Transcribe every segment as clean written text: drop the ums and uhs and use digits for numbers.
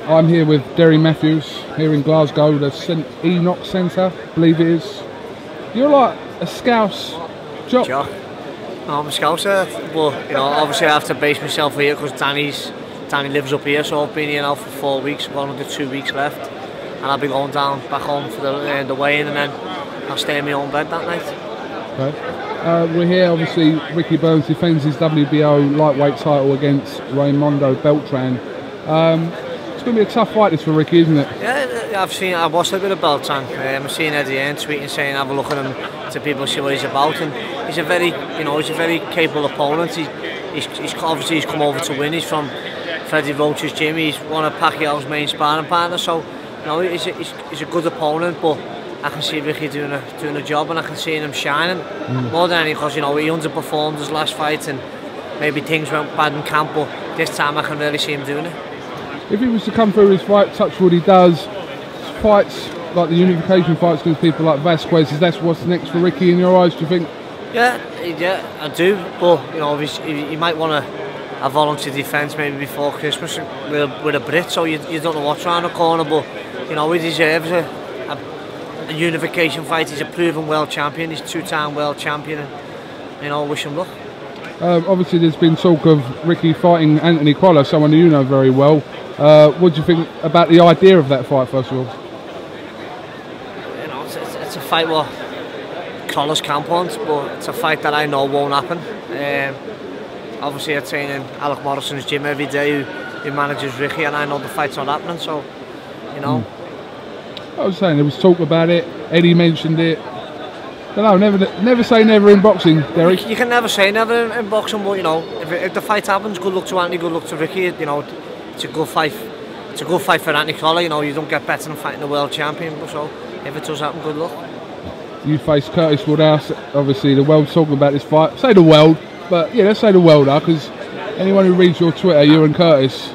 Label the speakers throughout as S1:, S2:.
S1: I'm here with Derry Mathews here in Glasgow, the St Enoch Centre, I believe it is. You're like a Scouse jock.
S2: I'm a Scouser, but you know, obviously I have to base myself here because Danny lives up here, so I've been here now for 4 weeks. I've got another 2 weeks left, and I'll be going down back home for the weigh-in, and then I'll stay in my own bed that night.
S1: Okay. We're here, obviously. Ricky Burns defends his WBO lightweight title against Raimundo Beltran. It's going to be a tough fight this for Ricky, isn't it?
S2: Yeah, I've watched a bit of Beltran. I've seen Eddie Hearn tweeting saying have a look at him to people see what he's about, and he's a very capable opponent. He's obviously come over to win. He's from Freddie Roach's gym. He's one of Pacquiao's main sparring partners, so you know he's a good opponent. But I can see Ricky doing a job, and I can see him shining more than anything because you know he underperformed his last fight, and maybe things went bad in camp. But this time I can really see him doing it.
S1: If he was to come through his fight, touch what he does, fights like the unification fights against people like Vasquez, is that what's next for Ricky in your eyes, do you think? Yeah,
S2: I do. But you know, he might want a voluntary defence maybe before Christmas with a Brit, so you don't know what's around the corner. But you know, he deserves a unification fight. He's a proven world champion. He's two-time world champion, and you know, wish him luck.
S1: Obviously, there's been talk of Ricky fighting Anthony Crolla, someone who you know very well. What do you think about the idea of that fight, first of all?
S2: You know, it's a fight what Crolla's camp wants, but it's a fight that I know won't happen. Obviously, I train in Alec Morrison's gym every day, who manages Ricky, and I know the fight's not happening, so, you know.
S1: I was saying, there was talk about it, Eddie mentioned it. No, never say never in boxing, Derek.
S2: You can never say never in boxing, but, you know, if the fight happens, good luck to Anthony, good luck to Ricky, you know. It's a good fight. It's a good fight for Anthony Crolla. You know, you don't get better than fighting the world champion. So if it does happen, good luck.
S1: You face Curtis Woodhouse. Obviously, the world's talking about this fight. Say the world, but yeah, let's say the world, because anyone who reads your Twitter, you and Curtis,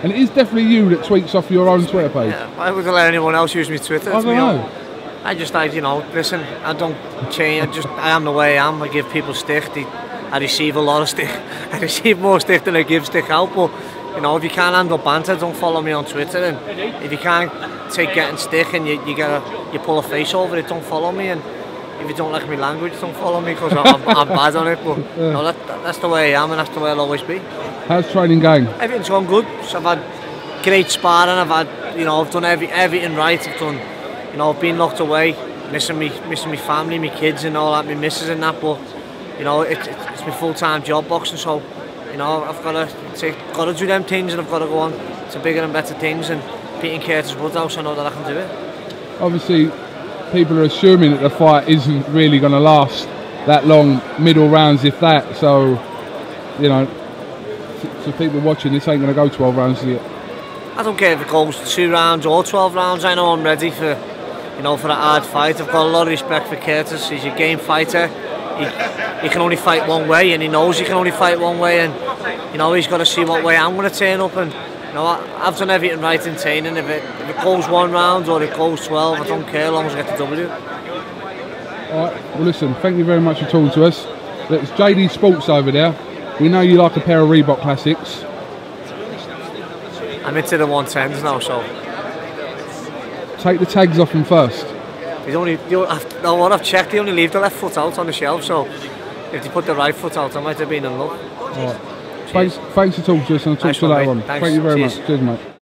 S1: and it is definitely you that tweets off your own Twitter page.
S2: Yeah, why would I let anyone else use my Twitter?
S1: I don't know.
S2: You know, listen. I don't change. I am the way I am. I give people stick. I receive a lot of stick. I receive more stick than I give stick out, but. You know, if you can't handle banter, don't follow me on Twitter. And if you can't take getting stick and you pull a face over it, don't follow me. And if you don't like my language, don't follow me because I'm bad on it. But you know, that's the way I am, and that's the way I'll always be.
S1: How's training going?
S2: Everything's gone good. So I've had great sparring. I've done everything right. I've been locked away, missing me family, my kids, and all that, my missus and that. But you know, it's my full-time job boxing, so. You know, I've got to do them things, and I've got to go on to bigger and better things. And beating Curtis Woodhouse, I know that I can do it.
S1: Obviously, people are assuming that the fight isn't really going to last that long, middle rounds if that. So, you know, to people watching, this ain't going to go 12 rounds yet.
S2: I don't care if it goes 2 rounds or 12 rounds. I know I'm ready for a hard fight. I've got a lot of respect for Curtis. He's a game fighter. He can only fight one way, and he knows he can only fight one way, and you know he's got to see what way I'm going to turn up. And you know, I've done everything right in training. If it goes 1 round or it goes 12, I don't care as long as I get the W.
S1: Alright, well listen, thank you very much for talking to us. There's JD Sports over there. We know you like a pair of Reebok Classics.
S2: I'm into the 110s now, so.
S1: Take the tags off them first.
S2: What I've checked, they only leave the left foot out on the shelf, so if they put the right foot out, I might have been in luck.
S1: All right. Thanks for talking to us, and I'll talk to you later on. Thank you very much. Cheers, mate.